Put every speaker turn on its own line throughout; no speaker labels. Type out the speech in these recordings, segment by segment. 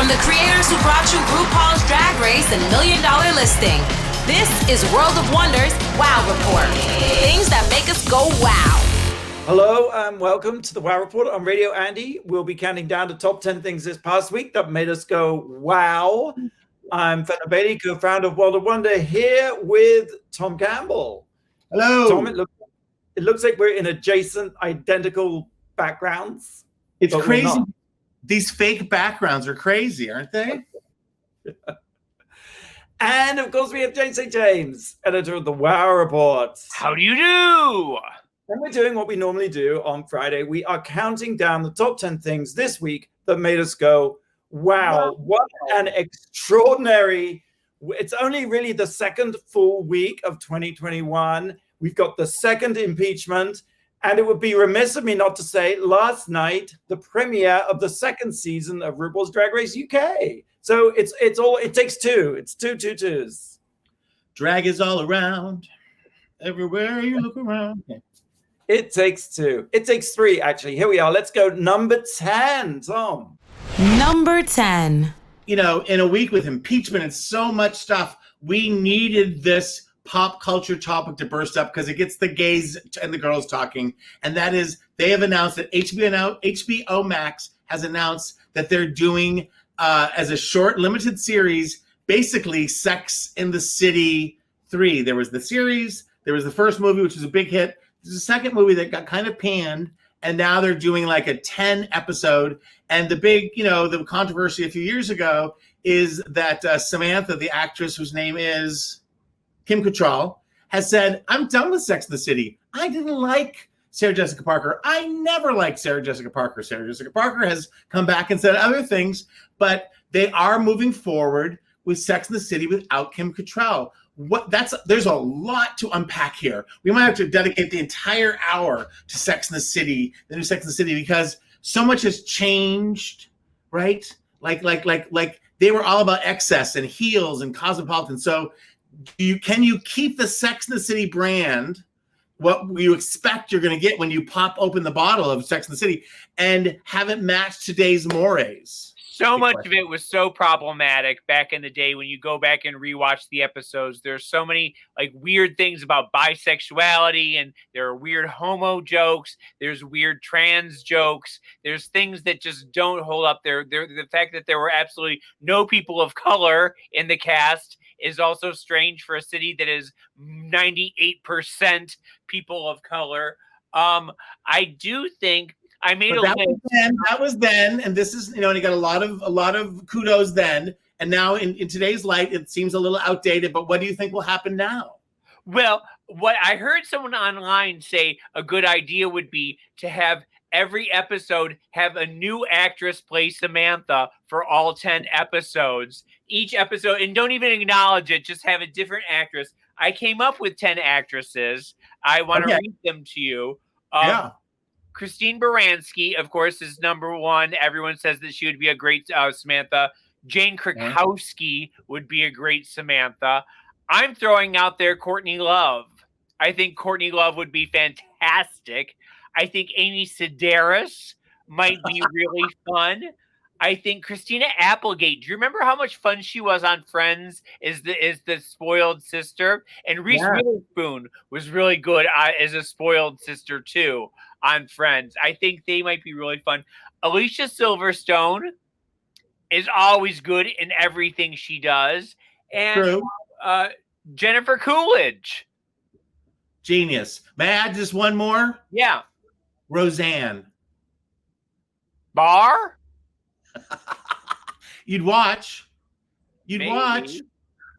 From the creators who brought you RuPaul's Drag Race and Million Dollar Listing, this is World of Wonders Wow Report. Things that make us go wow.
Hello and welcome to the Wow Report on Radio Andy. We'll be counting down the top 10 things this past week that made us go wow. I'm Fenner Bailey, co-founder of World of Wonder, here with Tom Campbell.
Hello.
Tom, it looks like we're in adjacent, identical backgrounds.
It's crazy. These fake backgrounds are crazy, aren't they?
And of course, we have James St. James, editor of the Wow Report.
How do you do?
And we're doing what we normally do on Friday. We are counting down the top 10 things this week that made us go, wow, what an extraordinary. It's only really the second full week of 2021. We've got the second impeachment. And it would be remiss of me not to say last night, the premiere of the second season of RuPaul's Drag Race UK. So it takes two. It's twos.
Drag is all around. Everywhere you look around. Yeah.
It takes two. It takes three, actually. Here we are. Let's go number 10, Tom.
Number 10.
You know, in a week with impeachment and so much stuff, we needed this pop culture topic to burst up because it gets the gays and the girls talking. And that is, they have announced that HBO Max has announced that they're doing, as a short limited series, basically Sex in the City 3. There was the series, there was the first movie, which was a big hit. There's a second movie that got kind of panned, and now they're doing like a 10 episode. And the big, the controversy a few years ago is that Samantha, the actress whose name is Kim Cattrall, has said, I'm done with Sex in the City. I didn't like Sarah Jessica Parker. I never liked Sarah Jessica Parker. Sarah Jessica Parker has come back and said other things, but they are moving forward with Sex in the City without Kim Cattrall. There's a lot to unpack here. We might have to dedicate the entire hour to Sex in the City, the new Sex in the City, because so much has changed, right? Like they were all about excess and heels and cosmopolitan. So can you keep the Sex in the City brand, what you expect you're going to get when you pop open the bottle of Sex in the City, and have it match today's mores?
So much of it was so problematic back in the day. When you go back and rewatch the episodes, there's so many like weird things about bisexuality, and there are weird homo jokes. There's weird trans jokes. There's things that just don't hold up. The fact that there were absolutely no people of color in the cast is also strange for a city that is 98% people of color. I do think I made
that was then, and this is, and he got a lot of kudos then, and now in today's light, it seems a little outdated. But what do you think will happen now?
Well, what I heard someone online say a good idea would be to have every episode have a new actress play Samantha for all 10 episodes. Each episode, and don't even acknowledge it, just have a different actress. I came up with 10 actresses. I want to read them to you.
Yeah.
Christine Baranski, of course, is number one. Everyone says that she would be a great Samantha. Jane Krakowski would be a great Samantha. I'm throwing out there Courtney Love. I think Courtney Love would be fantastic. I think Amy Sedaris might be really fun. I think Christina Applegate. Do you remember how much fun she was on Friends? Is the spoiled sister? And Reese Witherspoon was really good as a spoiled sister too on Friends. I think they might be really fun. Alicia Silverstone is always good in everything she does, and Jennifer Coolidge,
genius. May I add just one more?
Yeah,
Roseanne
Barr.
You'd watch.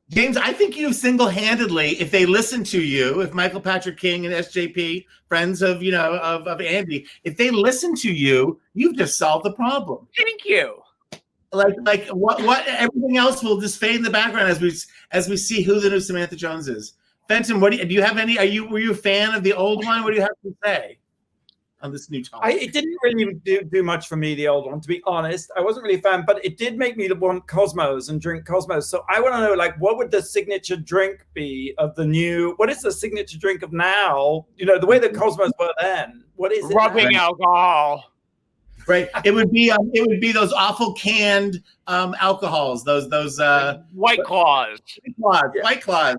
James, I think you've single-handedly, if they listen to you, if Michael Patrick King and SJP, friends of Andy, if they listen to you, you've just solved the problem.
Thank you.
Like what everything else will just fade in the background as we see who the new Samantha Jones is. Fenton, do you have any? Were you a fan of the old one? What do you have to say on this new topic?
It didn't really do much for me, the old one, to be honest. I wasn't really a fan, but it did make me want Cosmos and drink Cosmos. So I want to know, like, what would the signature drink be of the new? What is the signature drink of now? You know, the way that Cosmos were then. What is it?
Rubbing alcohol.
Right. It would be those awful canned alcohols, those
White Claws.
White Claws.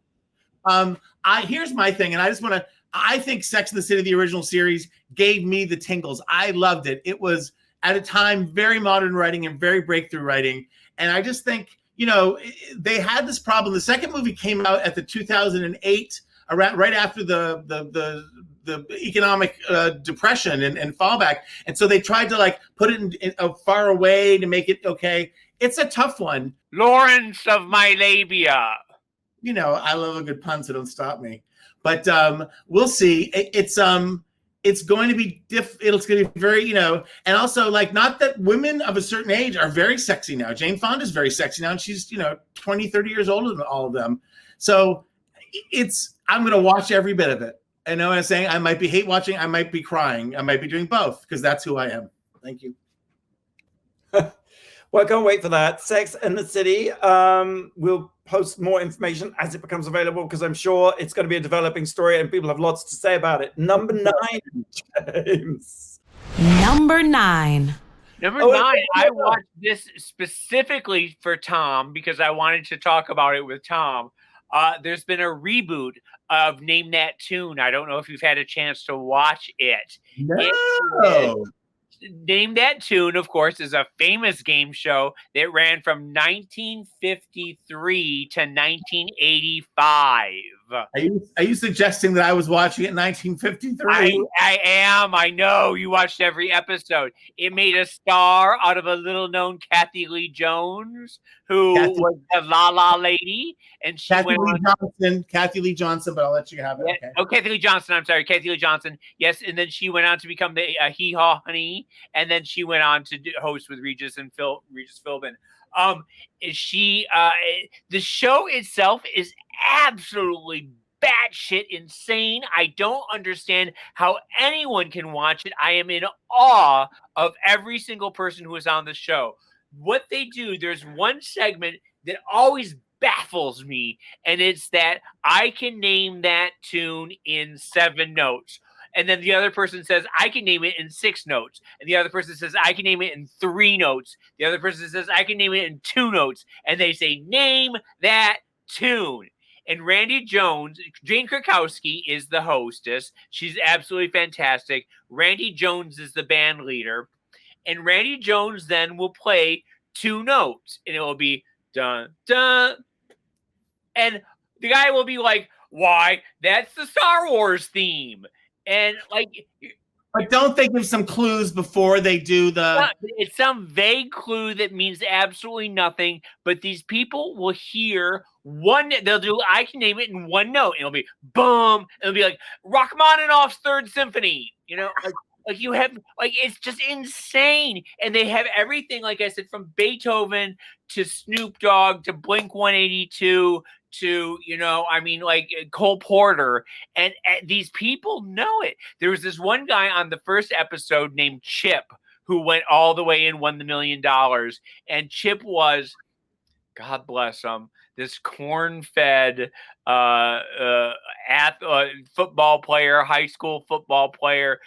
Here's my thing, and I think Sex and the City, the original series, gave me the tingles. I loved it. It was at a time very modern writing and very breakthrough writing. And I just think, they had this problem. The second movie came out at the 2008, right after the economic depression and fallback. And so they tried to put it in far away to make it okay. It's a tough one.
Lawrence of my labia.
I love a good pun, so don't stop me. But we'll see. It's going to be it's going to be very, and also not that women of a certain age are very sexy now. Jane Fonda's very sexy now, and she's 20, 30 years older than all of them. So I'm going to watch every bit of it. I know what I'm saying. I might be hate watching. I might be crying. I might be doing both because that's who I am. Thank you.
Well, I can't wait for that. Sex and the City. We'll post more information as it becomes available because I'm sure it's going to be a developing story and people have lots to say about it. Number 9, James.
Number 9.
Number 9, I watched this specifically for Tom because I wanted to talk about it with Tom. There's been a reboot of Name That Tune. I don't know if you've had a chance to watch it.
No.
Name That Tune, of course, is a famous game show that ran from 1953 to 1985.
Are you suggesting that I was watching it in 1953?
I am. I know. You watched every episode. It made a star out of a little-known Kathy Lee Jones, who was the La La lady. And she
Kathy Lee Johnson, but I'll let you have it.
Yeah. Okay. Oh, Kathy Lee Johnson. I'm sorry. Kathy Lee Johnson. Yes. And then she went on to become the Hee Haw Honey. And then she went on to host with Regis Philbin. The show itself is absolutely batshit insane. I don't understand how anyone can watch it. I am in awe of every single person who is on the show. What they do, there's one segment that always baffles me, and it's that I can name that tune in 7 notes. And then the other person says, I can name it in 6 notes. And the other person says, I can name it in 3 notes. The other person says, I can name it in 2 notes. And they say, name that tune. And Randy Jones, Jane Krakowski is the hostess. She's absolutely fantastic. Randy Jones is the band leader. And Randy Jones then will play 2 notes. And it will be dun, dun. And the guy will be like, why? That's the Star Wars theme. And
but don't they give some clues before they do
it's some vague clue that means absolutely nothing, but these people will hear they'll do, I can name it in 1 note. It'll be boom. It'll be like Rachmaninoff's 3rd Symphony, you have, it's just insane. And they have everything, like I said, from Beethoven to Snoop Dogg to Blink-182 to, Cole Porter. And these people know it. There was this one guy on the first episode named Chip who went all the way and won the $1 million. And Chip was, God bless him, this corn-fed football player, high school football player,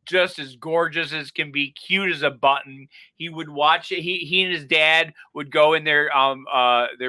just as gorgeous as can be, cute as a button. He would watch it. He and his dad would go in their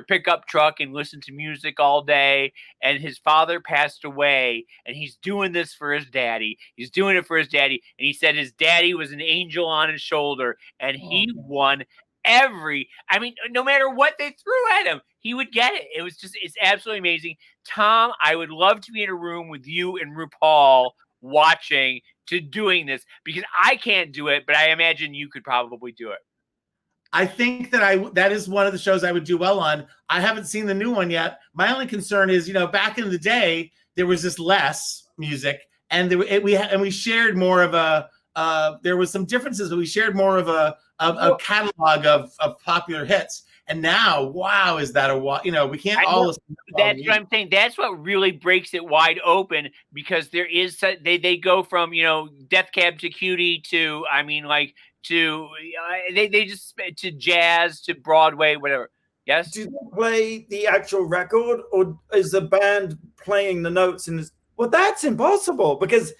pickup truck and listen to music all day. And his father passed away, and he's doing this for his daddy. He's doing it for his daddy, and he said his daddy was an angel on his shoulder, and he won no matter what they threw at him, he would get it. It's absolutely amazing. Tom, I would love to be in a room with you and RuPaul watching doing this because I can't do it, but I imagine you could probably do it.
I think that is one of the shows I would do well on. I haven't seen the new one yet. My only concern is, back in the day, there was this less music and we shared more of there was some differences, but we shared more of a catalog of popular hits. And now, wow, is that we can't all listen to
that's what I'm saying. That's what really breaks it wide open because there is they go from Death Cab to Cutie to they just to jazz to Broadway, whatever. Yes.
Do they play the actual record, or is the band playing the notes in this? Well, that's impossible because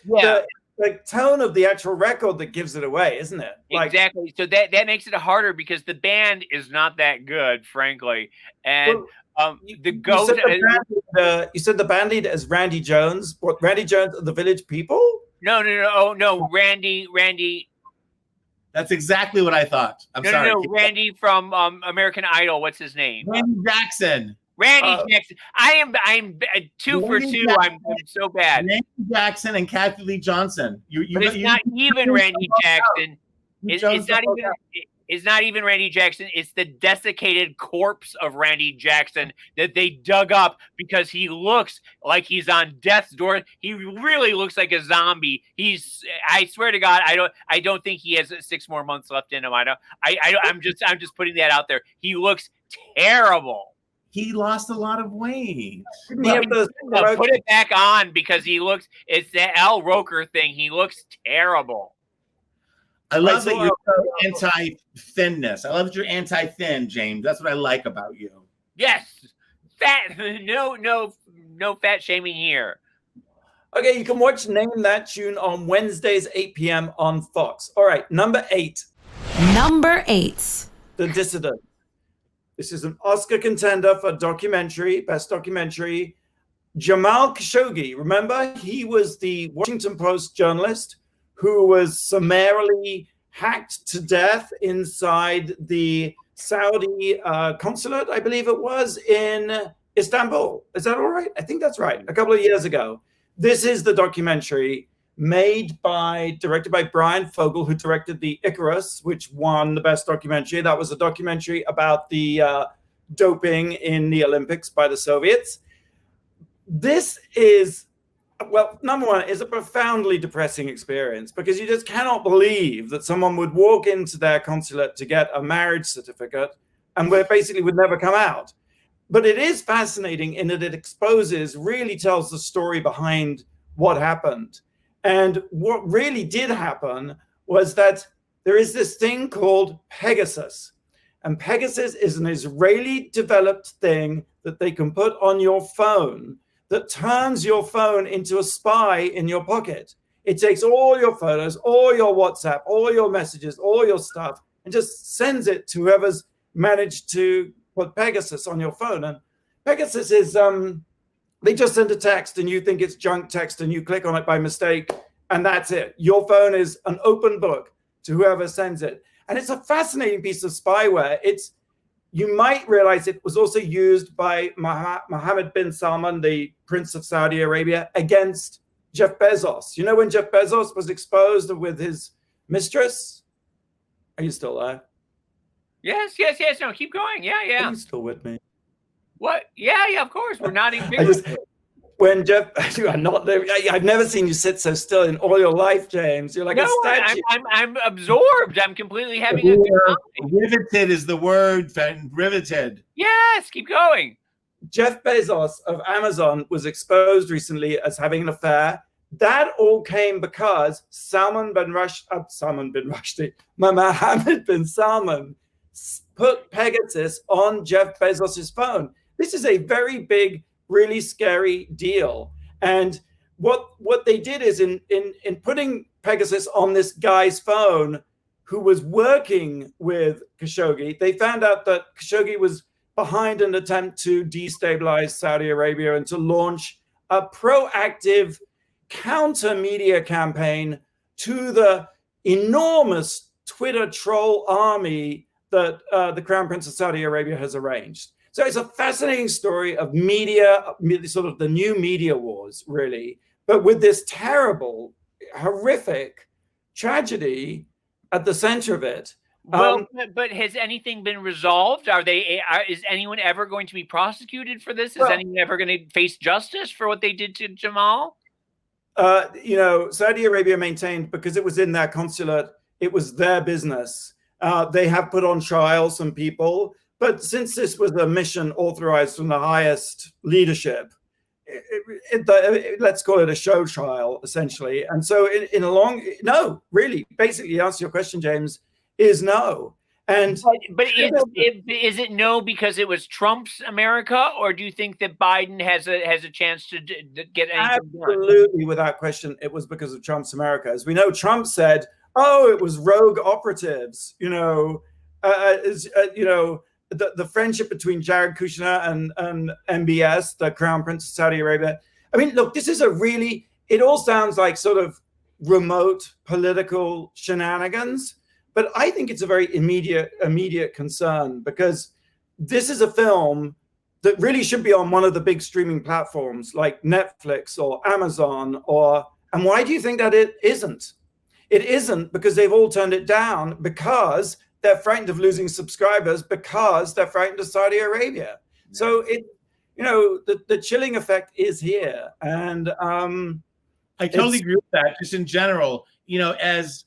the tone of the actual record that gives it away, isn't it?
Exactly. So that makes it harder because the band is not that good, frankly. And the ghost.
You said the band leader is Randy Jones. What, Randy Jones of the Village People?
No. Oh, no. Randy.
That's exactly what I thought. I'm sorry.
No. Randy from American Idol. What's his name?
Randy Jackson.
Randy Jackson. I'm 2 for 2. I'm so bad.
Randy Jackson and Kathy Lee Johnson.
It's not even Randy Jackson. It's not even Randy Jackson. It's the desiccated corpse of Randy Jackson that they dug up because he looks like he's on death's door. He really looks like a zombie. I swear to God, I don't think he has 6 more months left in him. I'm just putting that out there. He looks terrible.
He lost a lot of weight.
Put it back on because it's the Al Roker thing. He looks terrible.
I love that you're anti-thinness. I love that you're anti-thin, James. That's what I like about you.
Yes. Fat. No fat shaming here.
Okay, you can watch Name That Tune on Wednesdays, 8 p.m. on Fox. All right, number 8.
Number 8.
The Dissident. This is an Oscar contender for documentary, best documentary. Jamal Khashoggi, remember? He was the Washington Post journalist who was summarily hacked to death inside the Saudi consulate, I believe it was, in Istanbul. Is that all right? I think that's right. A couple of years ago. This is the documentary directed by Brian Fogel, who directed the Icarus, which won the best documentary. That was a documentary about the doping in the Olympics by the Soviets. This is, well, number one, it's a profoundly depressing experience because you just cannot believe that someone would walk into their consulate to get a marriage certificate and basically would never come out. But it is fascinating in that it really tells the story behind what happened. And what really did happen was that there is this thing called Pegasus. And Pegasus is an Israeli-developed thing that they can put on your phone that turns your phone into a spy in your pocket. It takes all your photos, all your WhatsApp, all your messages, all your stuff, and just sends it to whoever's managed to put Pegasus on your phone. And Pegasus is... they just send a text and you think it's junk text and you click on it by mistake and that's it. Your phone is an open book to whoever sends it. And it's a fascinating piece of spyware. You might realize it was also used by Mohammed bin Salman, the Prince of Saudi Arabia, against Jeff Bezos. You know when Jeff Bezos was exposed with his mistress? Are you still there?
Yes. No, keep going. Yeah.
Are you still with me?
What? Yeah, of course. We're nodding.
When Jeff, I'm not there. I've never seen you sit so still in all your life, James. You're like a statue.
I'm absorbed. I'm completely having a good time.
Riveted is the word, riveted.
Yes, keep going.
Jeff Bezos of Amazon was exposed recently as having an affair. That all came because Mohammed bin Salman put Pegasus on Jeff Bezos' phone. This is a very big, really scary deal. And what they did is in putting Pegasus on this guy's phone who was working with Khashoggi, they found out that Khashoggi was behind an attempt to destabilize Saudi Arabia and to launch a proactive counter media campaign to the enormous Twitter troll army that the Crown Prince of Saudi Arabia has arranged. So it's a fascinating story of media, sort of the new media wars, really, but with this terrible, horrific tragedy at the center of it.
Well, but has anything been resolved? Is anyone ever going to be prosecuted for this? Is anyone ever going to face justice for what they did to Jamal?
Saudi Arabia maintained because it was in their consulate, it was their business. They have put on trial some people, but since this was a mission authorized from the highest leadership, let's call it a show trial, essentially. And so basically, the answer to your question, James, is no. And
but is it no because it was Trump's America, or do you think that Biden has a chance to get anything done?
Absolutely, without question, it was because of Trump's America. As we know, Trump said, "Oh, it was rogue operatives." The friendship between Jared Kushner and MBS, the Crown Prince of Saudi Arabia. I mean, look, this is it all sounds like sort of remote political shenanigans. But I think it's a very immediate concern, because this is a film that really should be on one of the big streaming platforms like Netflix or Amazon. And why do you think that it isn't? It isn't because they've all turned it down because they're frightened of losing subscribers, because they're frightened of Saudi Arabia. So the chilling effect is here. And
I totally agree with that. Just in general, as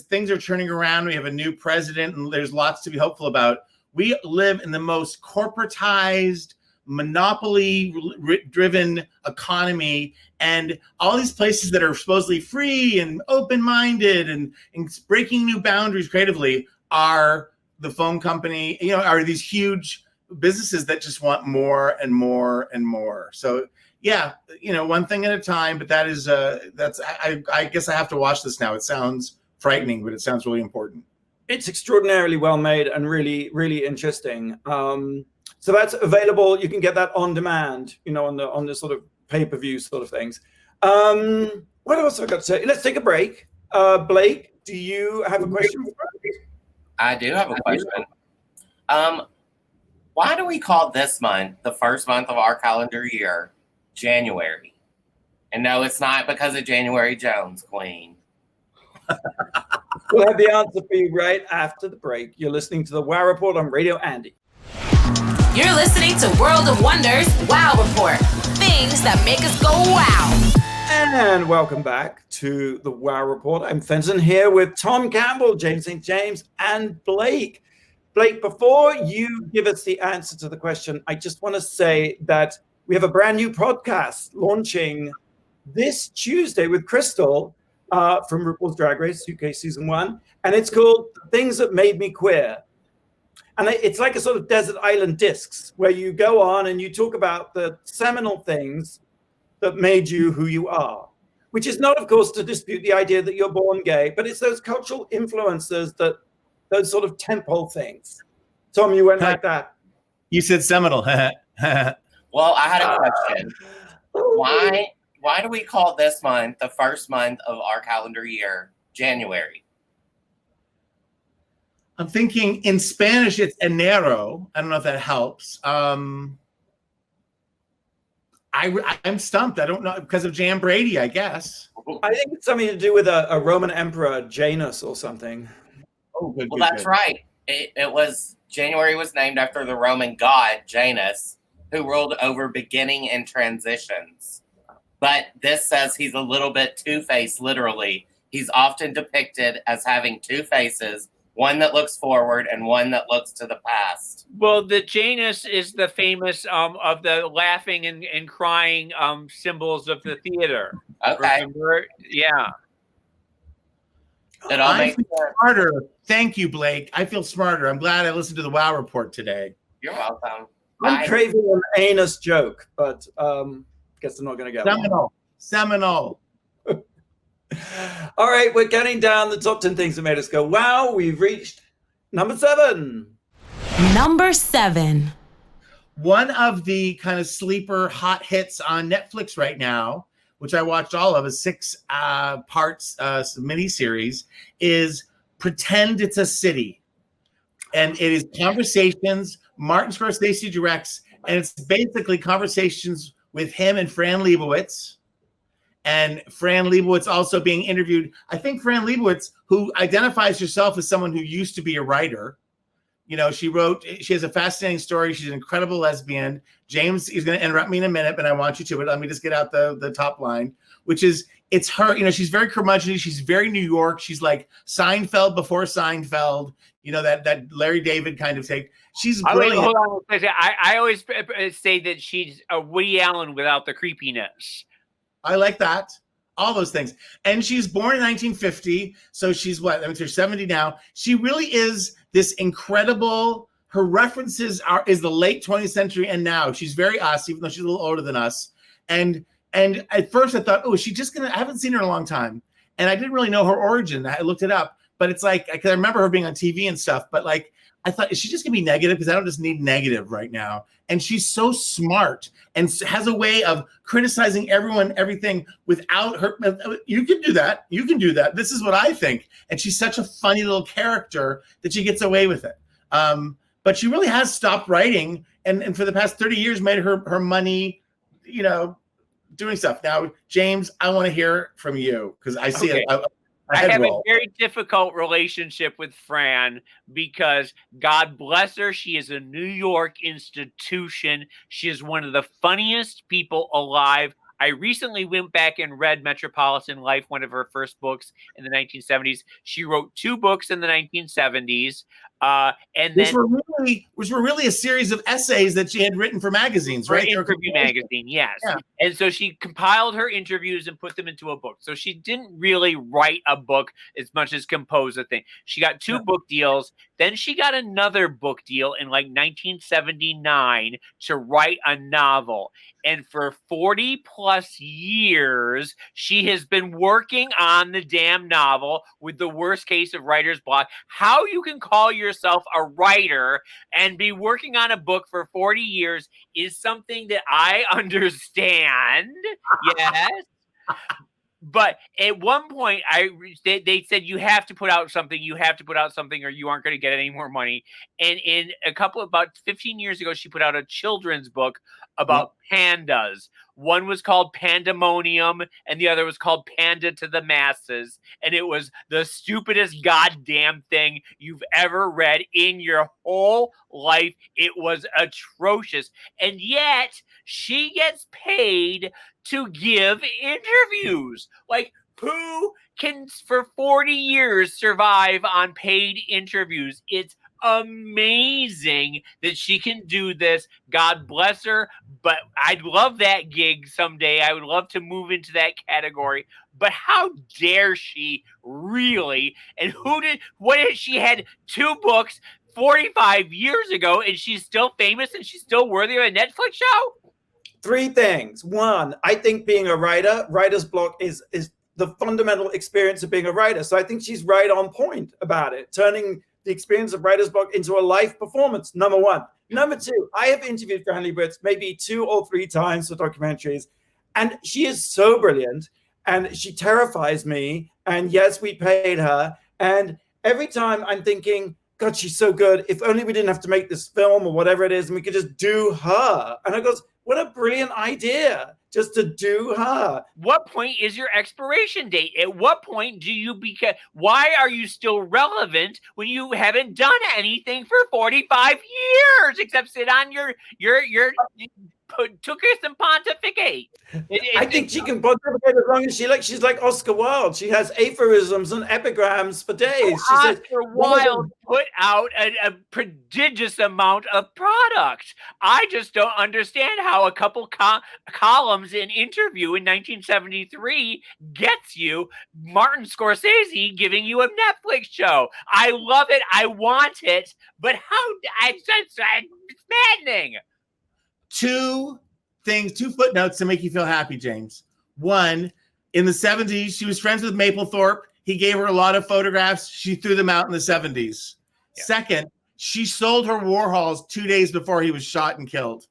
things are turning around, we have a new president, and there's lots to be hopeful about. We live in the most corporatized, monopoly-driven economy, and all these places that are supposedly free and open-minded and breaking new boundaries creatively are the phone company, are these huge businesses that just want more and more and more. So yeah, one thing at a time, but I guess I have to watch this now. It sounds frightening, but it sounds really important.
It's extraordinarily well made and really, really interesting. So that's available. You can get that on demand, on the sort of pay-per-view sort of things. What else have I got to say? Let's take a break. Blake, do you have a question?
I do have a question. Why do we call this month, the first month of our calendar year, January? And no, it's not because of January Jones, Queen.
We'll have the answer for you right after the break. You're listening to the Wow Report on Radio Andy.
You're listening to World of Wonders Wow Report. Things that make us go wow.
And welcome back to the Wow Report. I'm Fenton here with Tom Campbell, James St. James, and Blake. Blake, before you give us the answer to the question, I just want to say that we have a brand new podcast launching this Tuesday with Crystal from RuPaul's Drag Race UK Season 1. And it's called Things That Made Me Queer. And it's like a sort of desert island discs where you go on and you talk about the seminal things that made you who you are, which is not, of course, to dispute the idea that you're born gay, but it's those cultural influences, those sort of tentpole things. Tom, you went like that.
You said seminal.
Well, I had a question. Why do we call this month, the first month of our calendar year, January?
I'm thinking in Spanish it's enero. I don't know if that helps. I'm stumped. I don't know, because of Jan Brady, I guess.
I think it's something to do with a Roman emperor, Janus, or something.
Oh, good.
Well, that's right. It was January was named after the Roman god Janus, who ruled over beginning and transitions. But this says he's a little bit two-faced, literally. He's often depicted as having two faces, one that looks forward and one that looks to the past.
Well, the Janus is the famous of the laughing and crying symbols of the theater.
Okay.
Remember? Yeah.
It all
I
makes
feel smarter. Thank you, Blake. I feel smarter. I'm glad I listened to the Wow Report today.
You're welcome.
I'm craving an anus joke, but guess I'm not going to get one.
Seminole.
All right, we're counting down the top 10 things that made us go, wow. We've reached number 7.
Number 7.
One of the kind of sleeper hot hits on Netflix right now, which I watched all of, a 6 parts miniseries, is Pretend It's a City. And it is conversations. Martin Scorsese directs, and it's basically conversations with him and Fran Lebowitz. And Fran Lebowitz also being interviewed. I think Fran Lebowitz, who identifies herself as someone who used to be a writer, she has a fascinating story. She's an incredible lesbian. James is going to interrupt me in a minute, but I want you to, but let me just get out the top line, which is, it's her, she's very curmudgeon. She's very New York. She's like Seinfeld before Seinfeld, that Larry David kind of take. She's brilliant.
Hold on. I always say that she's a Woody Allen without the creepiness.
I like that. All those things. And she's born in 1950. So she's what? I mean, she's 70 now. She really is this incredible. Her references is the late 20th century and now. She's very us, even though she's a little older than us. And at first I thought, oh, is she just gonna? I haven't seen her in a long time, and I didn't really know her origin. I looked it up, but it's like I remember her being on TV and stuff. But like I thought, is she just gonna be negative? Because I don't just need negative right now. And she's so smart and has a way of criticizing everyone, everything without her. You can do that. You can do that. This is what I think. And she's such a funny little character that she gets away with it. But she really has stopped writing, and for the past 30 years made her money, you know, doing stuff. Now, James, I want to hear from you because I see it.
I have a very difficult relationship with Fran because God bless her. She is a New York institution. She is one of the funniest people alive. I recently went back and read Metropolitan Life, one of her first books in the 1970s. She wrote 2 books in the 1970s. And
which were really a series of essays that she had written for magazines, right?
Interview magazine, yes. Yeah. And so she compiled her interviews and put them into a book. So she didn't really write a book as much as compose a thing. She got 2 book deals. Then she got another book deal in like 1979 to write a novel. And for 40 plus years, she has been working on the damn novel with the worst case of writer's block. How you can call yourself a writer and be working on a book for 40 years is something that I understand. Yes. But at one point, they said, you have to put out something, or you aren't going to get any more money. And in about 15 years ago, she put out a children's book about pandas. One was called Pandemonium, and the other was called Panda to the Masses. And it was the stupidest goddamn thing you've ever read in your whole life. It was atrocious. And yet, she gets paid to give interviews. Like, who can for 40 years survive on paid interviews? It's amazing that she can do this. God bless her. But I'd love that gig someday. I would love to move into that category. But how dare she really? And she had 2 books 45 years ago, and she's still famous and she's still worthy of a Netflix show?
3 things. 1, I think being a writer's block is the fundamental experience of being a writer. So I think she's right on point about it, turning the experience of writer's block into a live performance. Number 1. Number 2, I have interviewed Fran Lebowitz maybe 2 or 3 times for documentaries, and she is so brilliant, and she terrifies me. And yes, we paid her. And every time I'm thinking, God, she's so good. If only we didn't have to make this film or whatever it is, and we could just do her. And I goes, what a brilliant idea, just to do her.
What point is your expiration date? At what point do you why are you still relevant when you haven't done anything for 45 years except sit on your took us and pontificate?
I think she can pontificate as long as she's like Oscar Wilde. She has aphorisms and epigrams for days.
Oscar Wilde put out a prodigious amount of product. I just don't understand how a couple columns in Interview in 1973 gets you Martin Scorsese giving you a Netflix show. I love it. I want it. But it's maddening.
2 footnotes to make you feel happy, James. 1, in the 70s, she was friends with Mapplethorpe. He gave her a lot of photographs. She threw them out in the 70s. Yeah. 2nd, she sold her Warhols 2 days before he was shot and killed.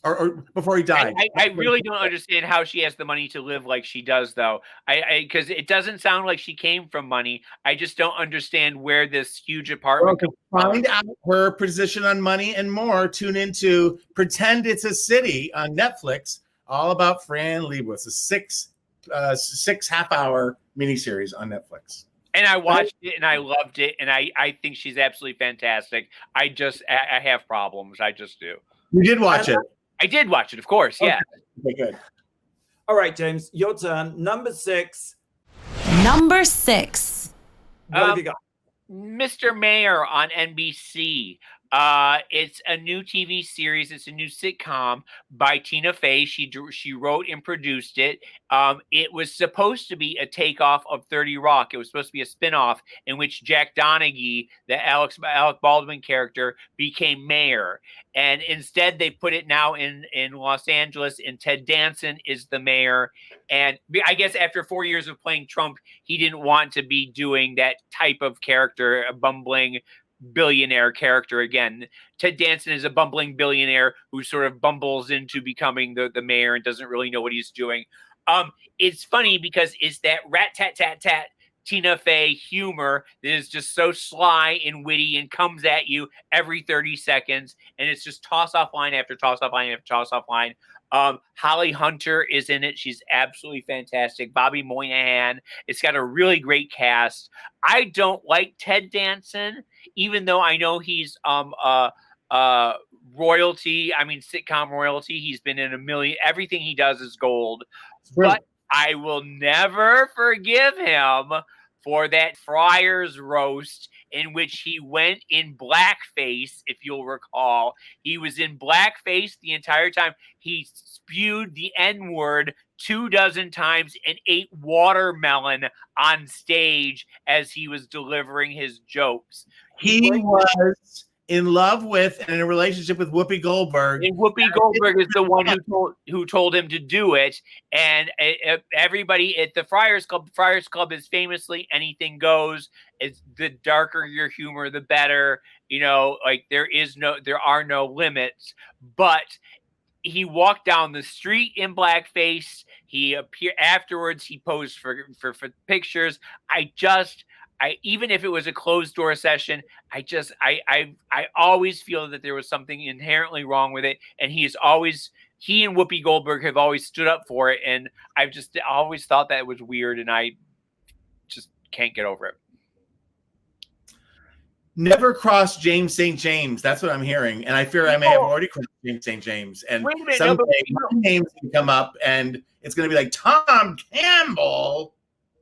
Or before he died.
I really don't understand how she has the money to live like she does, though. Because it doesn't sound like she came from money. I just don't understand where this huge apartment comes from.
Find out her position on money and more. Tune into Pretend It's a City on Netflix, all about Fran Lebowitz. A 6 half-hour miniseries on Netflix.
And I watched it and I loved it, and I think she's absolutely fantastic. I have problems. I just do.
You did watch it.
I did watch it, of course. Yeah.
Okay, good.
All right, James, your turn. Number 6.
Number 6.
What have you got?
Mr. Mayor on NBC. It's a new TV series. It's a new sitcom by Tina Fey. She wrote and produced it. It was supposed to be a takeoff of 30 Rock. It was supposed to be a spinoff in which Jack Donaghy, the Alec Baldwin character, became mayor. And instead, they put it now in Los Angeles, and Ted Danson is the mayor. And I guess after 4 years of playing Trump, he didn't want to be doing that type of character, a bumbling billionaire character again. Ted Danson is a bumbling billionaire who sort of bumbles into becoming the mayor and doesn't really know what he's doing. It's funny because it's that rat-tat-tat-tat Tina Fey humor that is just so sly and witty and comes at you every 30 seconds. And it's just toss off line after toss off line after toss off line. Holly Hunter is in it. She's absolutely fantastic. Bobby Moynihan. It's got a really great cast. I don't like Ted Danson, even though I know he's royalty. I mean, sitcom royalty. He's been in a million. Everything he does is gold. But I will never forgive him for that Friars roast in which he went in blackface, if you'll recall. He was in blackface the entire time. He spewed the N-word 24 times and ate watermelon on stage as he was delivering his jokes.
He was in love with and in a relationship with Whoopi Goldberg.
And Whoopi Goldberg is the one who told him to do it. And everybody at the Friars Club is famously anything goes. It's the darker your humor, the better. You know, like there are no limits. But he walked down the street in blackface. He appeared afterwards. He posed for pictures. Even if it was a closed door session, I always feel that there was something inherently wrong with it. And he and Whoopi Goldberg have always stood up for it. And I've just always thought that was weird. And I just can't get over it.
Never cross James St. James. That's what I'm hearing. And I fear I may have already crossed James St. James. And someday my name's going to come up and it's going to be like Tom Campbell.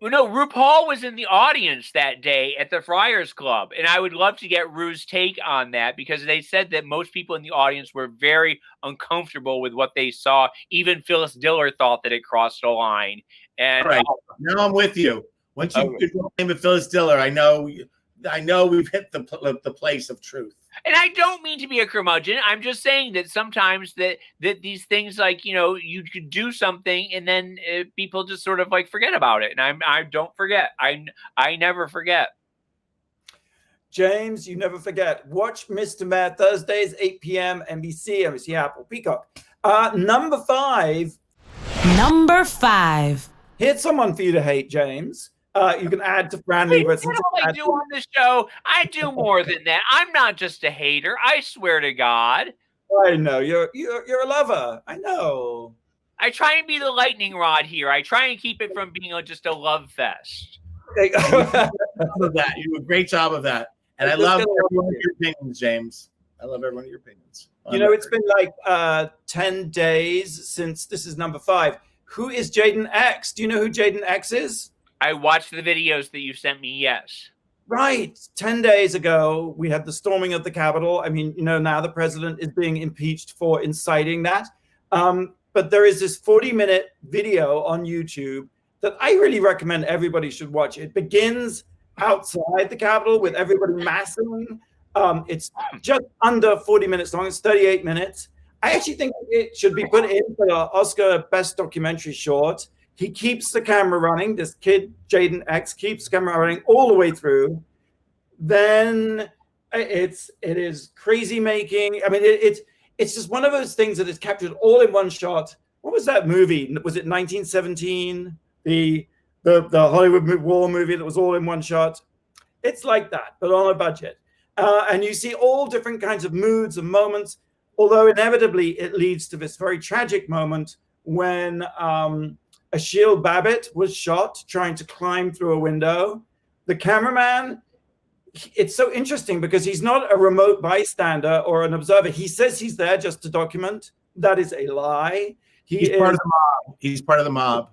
Well, no, RuPaul was in the audience that day at the Friars Club, and I would love to get Ru's take on that because they said that most people in the audience were very uncomfortable with what they saw. Even Phyllis Diller thought that it crossed a line. And
all right, now I'm with you. Once you name it Phyllis Diller, I know we've hit the place of truth.
And I don't mean to be a curmudgeon. I'm just saying that sometimes that these things, like, you know, you could do something and then people just sort of like forget about it. And I don't forget. I never forget.
James, you never forget. Watch Mr. Mayor Thursdays, 8 p.m. NBC Apple, Peacock. Number five. Here's someone for you to hate, James. You can add to Fran Liebert's.
That's what I do on the show. I do more than that. I'm not just a hater. I swear to God.
I know you're a lover. I know.
I try and be the lightning rod here. I try and keep it from being just a love fest.
You do a great job of that, and I love every one of your opinions, James. I love every one of your opinions.
You know, it's been like 10 days since this is number 5. Who is Jayden X? Do you know who Jayden X is?
I watched the videos that you sent me, yes.
Right. 10 days ago, we had the storming of the Capitol. I mean, you know, now the president is being impeached for inciting that. But there is this 40-minute video on YouTube that I really recommend everybody should watch. It begins outside the Capitol with everybody massing. It's just under 40 minutes long. It's 38 minutes. I actually think it should be put in for the Oscar Best Documentary Short. He keeps the camera running. This kid, Jayden X, keeps the camera running all the way through. Then it is crazy making. I mean, it's just one of those things that is captured all in one shot. What was that movie? Was it 1917? The Hollywood war movie that was all in one shot? It's like that, but on a budget. And you see all different kinds of moods and moments, although inevitably it leads to this very tragic moment when Achille Babbitt was shot trying to climb through a window. The cameraman, it's so interesting because he's not a remote bystander or an observer. He says he's there just to document. That is a lie.
He's part of the mob. He's part of the mob.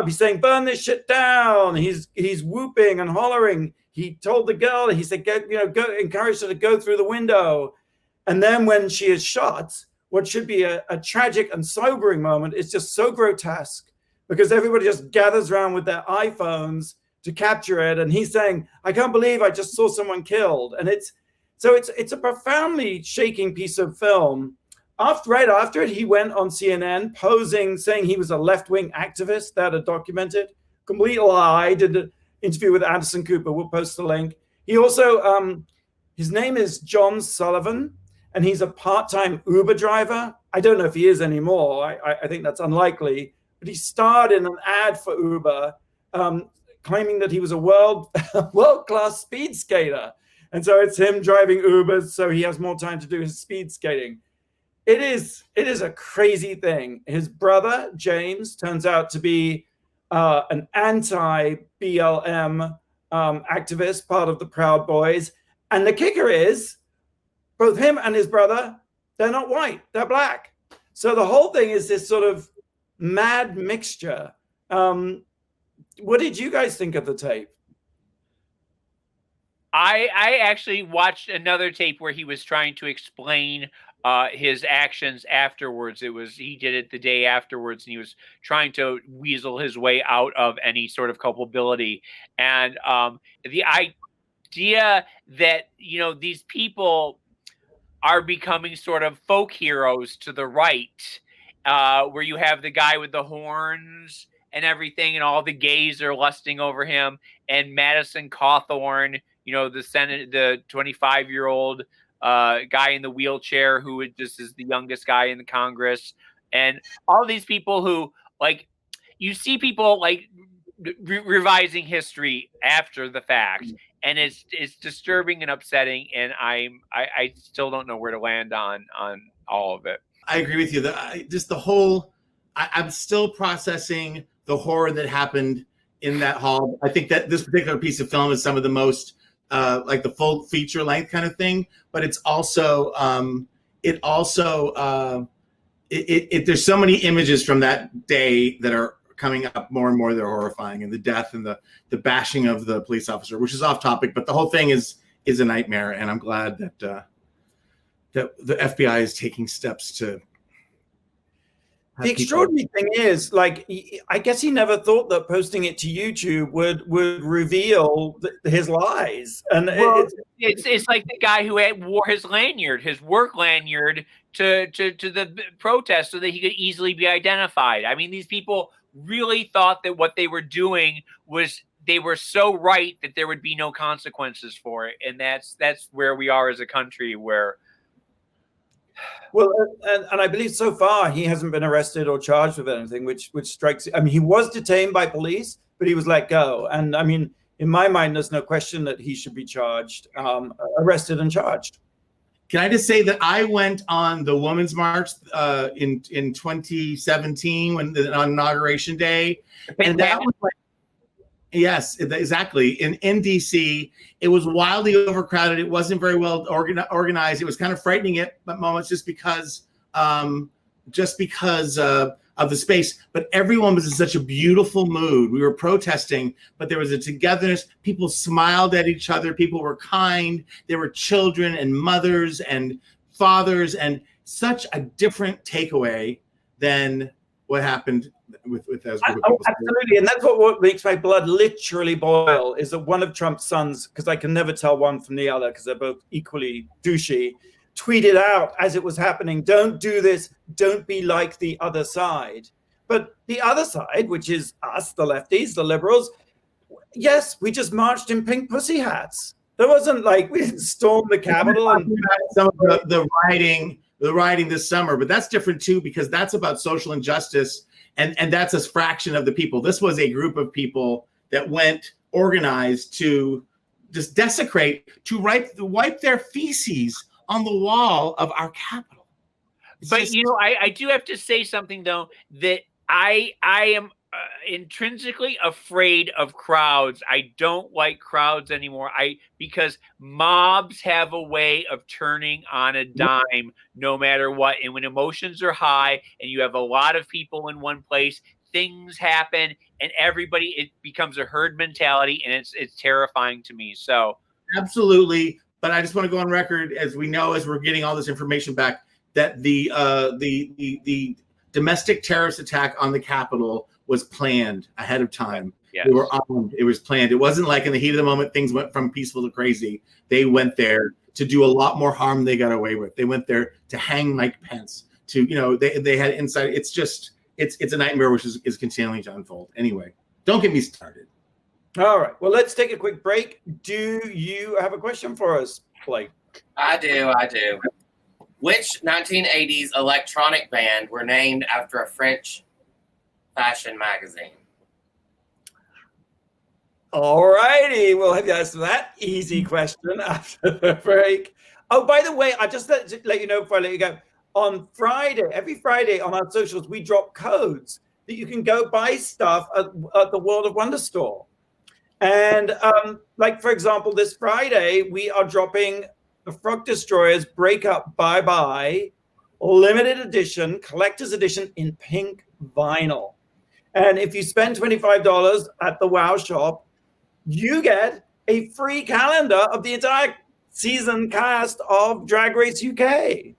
He's saying, burn this shit down. He's whooping and hollering. He told the girl, he said, go, encourage her to go through the window. And then when she is shot, what should be a tragic and sobering moment is just so grotesque because everybody just gathers around with their iPhones to capture it. And he's saying, I can't believe I just saw someone killed. And it's a profoundly shaking piece of film. Right after it, he went on CNN posing, saying he was a left-wing activist that had documented. Complete lie. Did an interview with Anderson Cooper. We'll post the link. He also, his name is John Sullivan, and he's a part-time Uber driver. I don't know if he is anymore. I think that's unlikely. But he starred in an ad for Uber, claiming that he was a world-class speed skater. And so it's him driving Ubers, so he has more time to do his speed skating. It is a crazy thing. His brother, James, turns out to be an anti-BLM activist, part of the Proud Boys. And the kicker is, both him and his brother, they're not white, they're black. So the whole thing is this sort of mad mixture. What did you guys think of the tape?
I actually watched another tape where he was trying to explain his actions afterwards. He did it the day afterwards, and he was trying to weasel his way out of any sort of culpability. And the idea that, these people are becoming sort of folk heroes to the right, where you have the guy with the horns and everything, and all the gays are lusting over him, and Madison Cawthorn, the 25-year-old guy in the wheelchair who just is the youngest guy in the Congress, and all these people who, like, you see people like revising history after the fact, and it's disturbing and upsetting, and I still don't know where to land on all of it.
I agree with you. I'm still processing the horror that happened in that hall. I think that this particular piece of film is some of the most like the full feature length kind of thing, but it's also there's so many images from that day that are coming up more and more. They're horrifying, and the death and the bashing of the police officer, which is off topic, but the whole thing is a nightmare. And I'm glad that that the FBI is taking steps to.
The extraordinary thing is, like, I guess he never thought that posting it to YouTube would reveal his lies. And
it's like the guy who wore his work lanyard to the protest so that he could easily be identified. I mean, these people really thought that what they were doing they were so right that there would be no consequences for it. And that's where we are as a country, where.
Well, and I believe so far he hasn't been arrested or charged with anything, which strikes. I mean, he was detained by police, but he was let go. And I mean, in my mind, there's no question that he should be charged, arrested and charged.
Can I just say that I went on the Women's March in 2017 on Inauguration Day, and that was like. Yes, exactly. In DC, it was wildly overcrowded. It wasn't very well organized. It was kind of frightening at moments just because of the space. But everyone was in such a beautiful mood. We were protesting, but there was a togetherness. People smiled at each other. People were kind. There were children and mothers and fathers, and such a different takeaway than what happened with those group of people.
Absolutely, and that's what makes my blood literally boil, is that one of Trump's sons, because I can never tell one from the other because they're both equally douchey, tweeted out as it was happening, don't do this, don't be like the other side. But the other side, which is us, the lefties, the liberals, yes, we just marched in pink pussy hats. There wasn't like, we didn't storm the Capitol. And
some of the rioting this summer, but that's different too, because that's about social injustice. And that's a fraction of the people. This was a group of people that went organized to just desecrate, to wipe their feces on the wall of our Capitol.
But I do have to say something though, that I am intrinsically afraid of crowds. I don't like crowds anymore. Because mobs have a way of turning on a dime no matter what. And when emotions are high and you have a lot of people in one place, things happen, and it becomes a herd mentality, and it's terrifying to me. So
absolutely. But I just want to go on record, as we know, as we're getting all this information back, that the domestic terrorist attack on the Capitol was planned ahead of time.
Yes.
They were armed. It was planned. It wasn't like in the heat of the moment, things went from peaceful to crazy. They went there to do a lot more harm than they got away with. They went there to hang Mike Pence. They had inside. It's just it's a nightmare which is continuing to unfold. Anyway, don't get me started.
All right. Well, let's take a quick break. Do you have a question for us, Blake?
I do. Which 1980s electronic band were named after a French fashion magazine?
All righty. We'll have you answer that easy question after the break. Oh, by the way, I just let you know before I let you go. On Friday, every Friday on our socials, we drop codes that you can go buy stuff at the World of Wonder store. And like, for example, this Friday, we are dropping the Frog Destroyers Breakup Bye-Bye limited edition, collector's edition in pink vinyl. And if you spend $25 at the WoW shop, you get a free calendar of the entire season cast of Drag Race UK.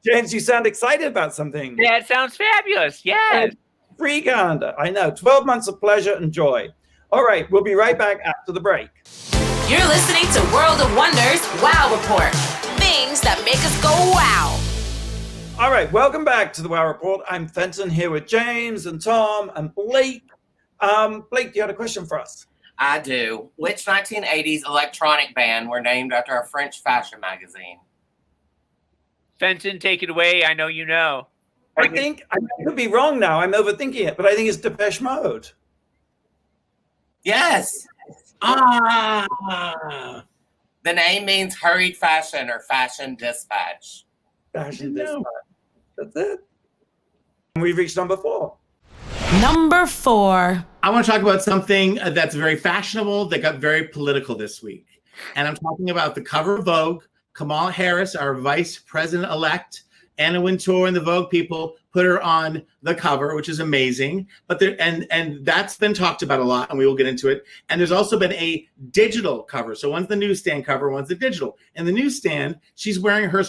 James, you sound excited about something.
Yeah, it sounds fabulous. Yes.
Free calendar. I know. 12 months of pleasure and joy. All right. We'll be right back after the break.
You're listening to World of Wonders Wow Report. Things that make us go wow.
All right. Welcome back to the Wow Report. I'm Fenton here with James and Tom and Blake. Blake, you had a question for us?
I do. Which 1980s electronic band were named after a French fashion magazine?
Fenton, take it away. I know you know.
I could be wrong now. I'm overthinking it, but I think it's Depeche Mode.
Yes.
Ah.
The name means hurried fashion or fashion dispatch.
Fashion dispatch. That's it. We've reached number 4.
Number 4.
I want to talk about something that's very fashionable that got very political this week. And I'm talking about the cover of Vogue. Kamala Harris, our vice president-elect, Anna Wintour and the Vogue people put her on the cover, which is amazing. But and that's been talked about a lot, and we will get into it. And there's also been a digital cover. So one's the newsstand cover, one's the digital. And the newsstand, she's wearing her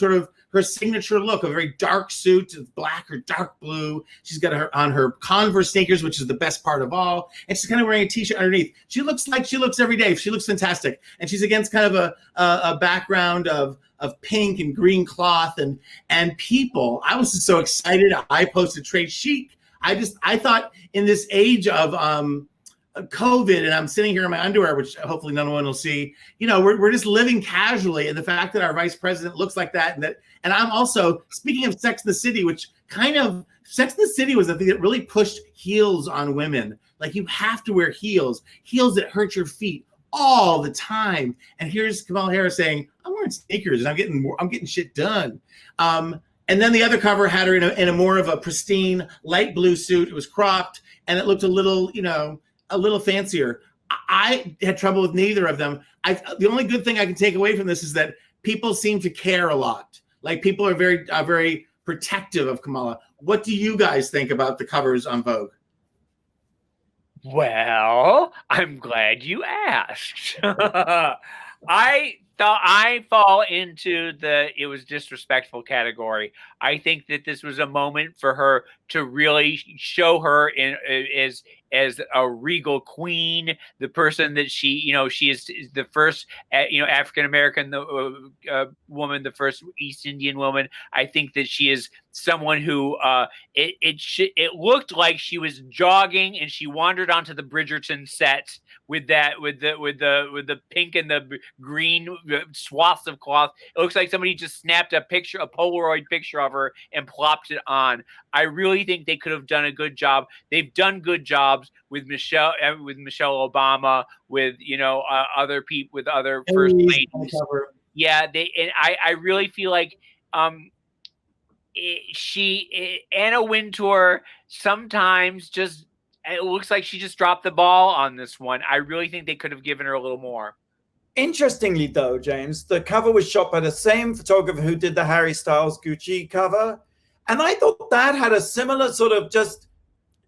signature look, a very dark suit, black or dark blue. She's got her on her Converse sneakers, which is the best part of all. And she's kind of wearing a t-shirt underneath. She looks like she looks every day. She looks fantastic. And she's against kind of a background of pink and green cloth and people. I was so excited. I posted trade chic. I thought in this age of COVID, and I'm sitting here in my underwear, which hopefully no one will see, we're just living casually. And the fact that our vice president looks like that, and I'm also, speaking of Sex and the City, which Sex and the City was the thing that really pushed heels on women. Like, you have to wear heels that hurt your feet all the time. And here's Kamala Harris saying, I'm wearing sneakers and I'm getting shit done. And then the other cover had her in a more of a pristine light blue suit. It was cropped and it looked a little fancier. I had trouble with neither of them. The only good thing I can take away from this is that people seem to care a lot. Like, people are very protective of Kamala. What do you guys think about the covers on Vogue?
Well, I'm glad you asked. I thought I fall into it was disrespectful category. I think that this was a moment for her to really show her as a regal queen, the person that she is the first, African American woman, the first East Indian woman. I think that she is someone who it looked like she was jogging and she wandered onto the Bridgerton set with the pink and the green swaths of cloth. It looks like somebody just snapped a Polaroid picture of her and plopped it on. I really think they could have done a good job. They've done good jobs with Michelle Obama, with other people, with other first ladies. Yeah, I really feel like Anna Wintour sometimes it looks like she just dropped the ball on this one. I really think they could have given her a little more.
Interestingly, though, James, the cover was shot by the same photographer who did the Harry Styles Gucci cover. And I thought that had a similar sort of just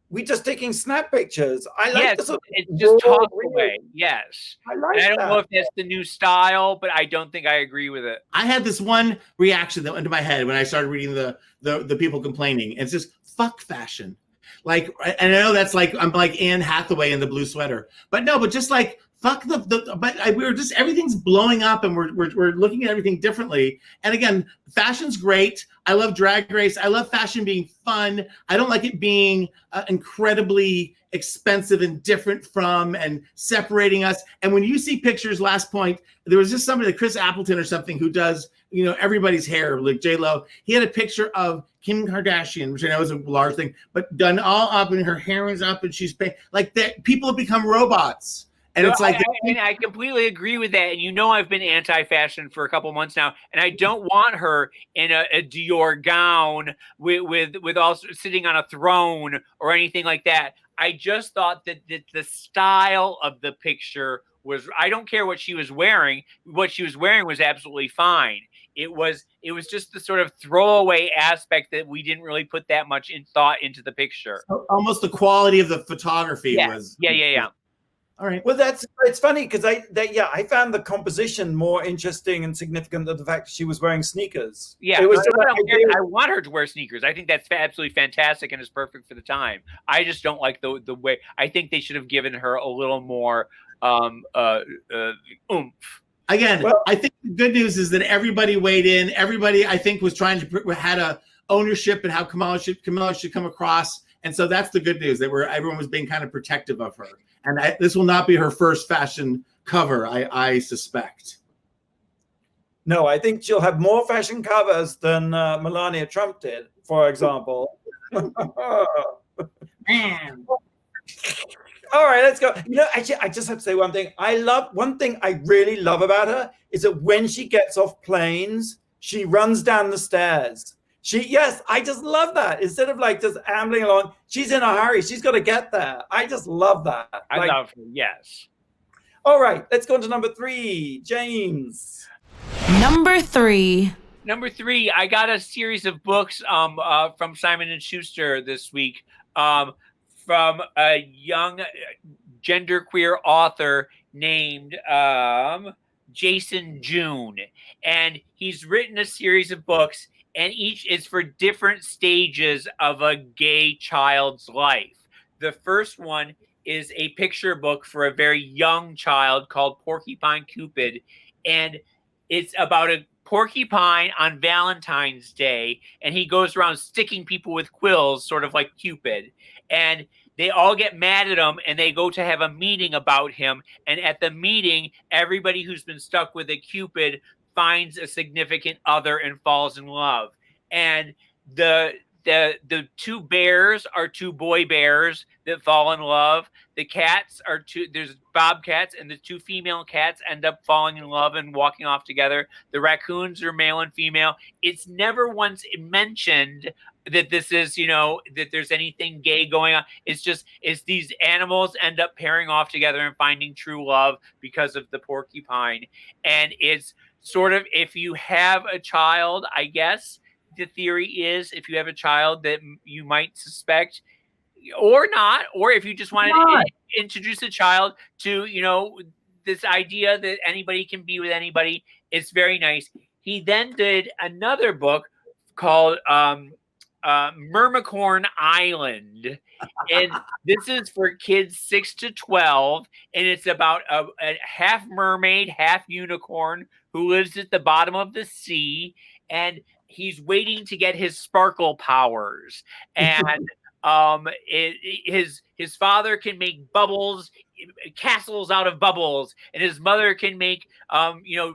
we just taking snap pictures. I like
Yes,
the sort of
it's just
raw,
tossed
real-
away. Yes.
I like
And I don't
that.
know if that's the new style, but I don't think I agree with it.
I had this one reaction that went into my head when I started reading the people complaining. It's just fuck fashion. Like, and I know that's like, I'm like Anne Hathaway in the blue sweater, but no, but just like, fuck we're just, everything's blowing up and we're looking at everything differently. And again, fashion's great. I love Drag Race. I love fashion being fun. I don't like it being incredibly expensive and different from and separating us. And when you see pictures, last point, there was just somebody, Chris Appleton or something, who does, you know, everybody's hair, like J-Lo. He had a picture of Kim Kardashian, which I know is a large thing, but done all up and her hair is up and she's like that. People have become robots. And it's like,
I completely agree with that. And you know, I've been anti-fashion for a couple months now, and I don't want her in a Dior gown with also sitting on a throne or anything like that. I just thought that the style of the picture was, I don't care what she was wearing. What she was wearing was absolutely fine. It was just the sort of throwaway aspect that we didn't really put that much thought into the picture.
almost the quality of the photography was.
Yeah.
All right.
Well, it's funny because I found the composition more interesting and significant than the fact that she was wearing sneakers.
Yeah,
it was
I want her to wear sneakers. I think that's absolutely fantastic and is perfect for the time. I just don't like the way. I think they should have given her a little more oomph.
Again, well, I think the good news is that everybody weighed in. Everybody, I think, was trying to had a ownership in how Kamala should come across, and so that's the good news, that everyone was being kind of protective of her. And this will not be her first fashion cover, I suspect.
No, I think she'll have more fashion covers than Melania Trump did, for example.
Man.
All right, let's go. You know, actually, I just have to say one thing. One thing I really love about her is that when she gets off planes, she runs down the stairs. I just love that. Instead of like just ambling along, she's in a hurry. She's got to get there. I just love that.
I love her, yes.
All right, let's go on to number 3. James.
Number 3.
Number 3, I got a series of books from Simon & Schuster this week from a young genderqueer author named Jason June. And he's written a series of books, and each is for different stages of a gay child's life. The first one is a picture book for a very young child called Porcupine Cupid. And it's about a porcupine on Valentine's Day, and he goes around sticking people with quills, sort of like Cupid. And they all get mad at him, and they go to have a meeting about him. And at the meeting, everybody who's been stuck with a Cupid finds a significant other and falls in love. And the two bears are two boy bears that fall in love. The cats are there's bobcats, and the two female cats end up falling in love and walking off together. The raccoons are male and female. It's never once mentioned that this is, that there's anything gay going on. It's these animals end up pairing off together and finding true love because of the porcupine. And it's sort of, if you have a child, I guess the theory is, if you have a child that you might suspect or not, or if you just wanted to introduce a child to, this idea that anybody can be with anybody, it's very nice. He then did another book called Mermicorn Island, and this is for kids 6 to 12, and it's about a half mermaid, half unicorn who lives at the bottom of the sea, and he's waiting to get his sparkle powers. And his father can make bubbles, castles out of bubbles, and his mother can make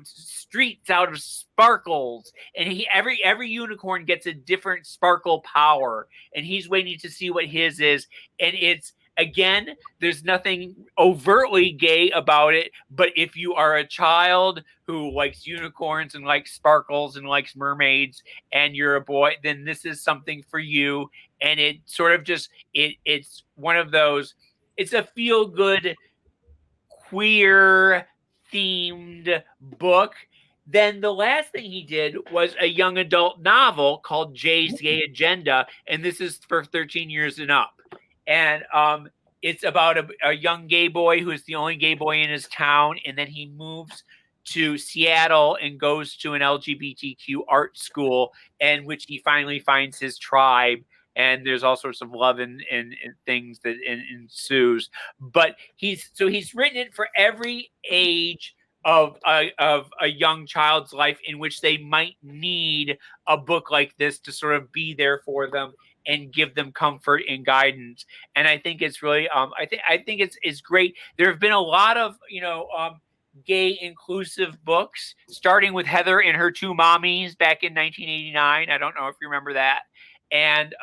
streets out of sparkles. And every unicorn gets a different sparkle power, and he's waiting to see what his is. And it's, again, there's nothing overtly gay about it, but if you are a child who likes unicorns and likes sparkles and likes mermaids, and you're a boy, then this is something for you. And it sort of just, it's one of those, it's a feel-good, queer-themed book. Then the last thing he did was a young adult novel called Jay's Gay Agenda, and this is for 13 years and up. And it's about a young gay boy who is the only gay boy in his town, and then he moves to Seattle and goes to an LGBTQ art school, in which he finally finds his tribe. And there's all sorts of love and things that ensues. But he's written it for every age of a young child's life in which they might need a book like this to sort of be there for them and give them comfort and guidance. And I think it's really I think it's great. There have been a lot of gay inclusive books, starting with Heather and Her Two Mommies back in 1989. I don't know if you remember that. And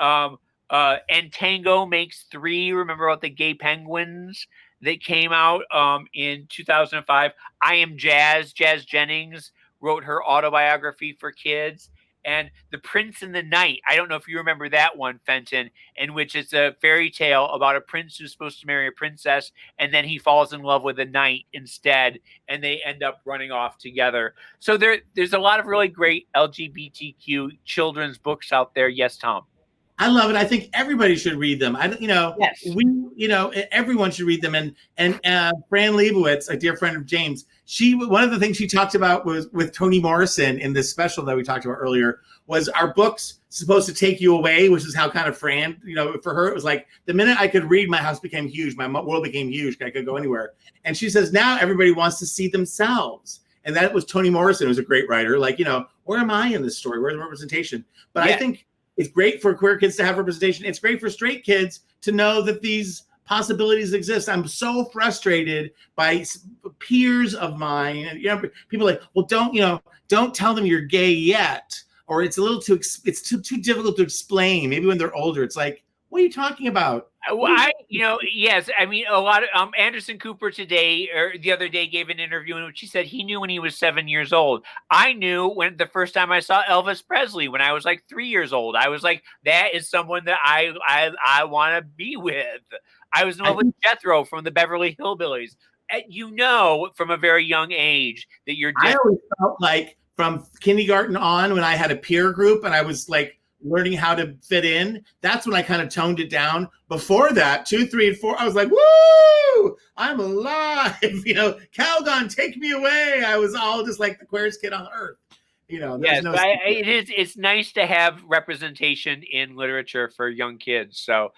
Tango Makes Three. Remember about the gay penguins that came out in 2005? I Am Jazz. Jazz Jennings wrote her autobiography for kids. And The Prince and the Knight. I don't know if you remember that one, Fenton, in which it's a fairy tale about a prince who's supposed to marry a princess, and then he falls in love with a knight instead, and they end up running off together. So there's a lot of really great LGBTQ children's books out there. Yes, Tom?
I love it. I think everybody should read them.
Yes.
Everyone should read them. And Fran Lebowitz, a dear friend of James, one of the things she talked about was with Toni Morrison in this special that we talked about earlier, was our books supposed to take you away, which is how kind of Fran, for her, it was like the minute I could read, my house became huge. My world became huge. I could go anywhere. And she says, now everybody wants to see themselves. And that was Toni Morrison, who was a great writer. Like, where am I in this story? Where's the representation? But yeah. I think it's great for queer kids to have representation. It's great for straight kids to know that these possibilities exist. I'm so frustrated by peers of mine, and people like, well, don't tell them you're gay yet, or it's too difficult to explain. Maybe when they're older, it's like, what are you talking about?
Yes. I mean, a lot of Anderson Cooper the other day gave an interview in which he said he knew when he was 7 years old. I knew when the first time I saw Elvis Presley when I was like 3 years old. I was like, that is someone that I want to be with. I was in love with Jethro from the Beverly Hillbillies. From a very young age that you're different.
I always felt like from kindergarten on, when I had a peer group and I was like learning how to fit in, that's when I kind of toned it down. Before that, 2, 3, and 4, I was like, woo, I'm alive. Calgon, take me away. I was all just like the queerest kid on earth.
Yes, it's nice to have representation in literature for young kids. So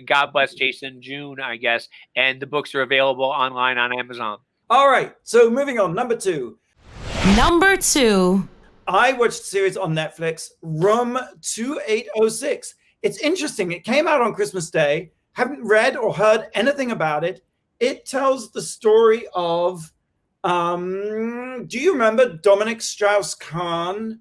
God bless Jason June, I guess. And the books are available online on Amazon.
All right. So moving on. Number 2. I watched a series on Netflix, Room 2806. It's interesting. It came out on Christmas Day. Haven't read or heard anything about it. It tells the story of, do you remember Dominic Strauss-Kahn,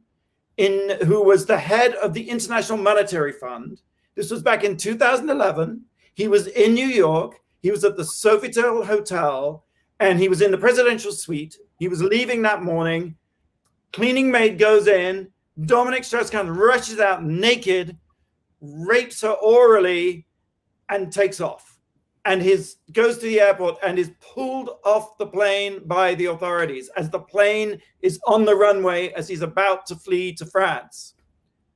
who was the head of the International Monetary Fund? This was back in 2011. He was in New York. He was at the Sofitel Hotel, and he was in the presidential suite. He was leaving that morning. Cleaning maid goes in. Dominic Strauss-Kahn rushes out naked, rapes her orally, and takes off. And goes to the airport and is pulled off the plane by the authorities as the plane is on the runway as he's about to flee to France.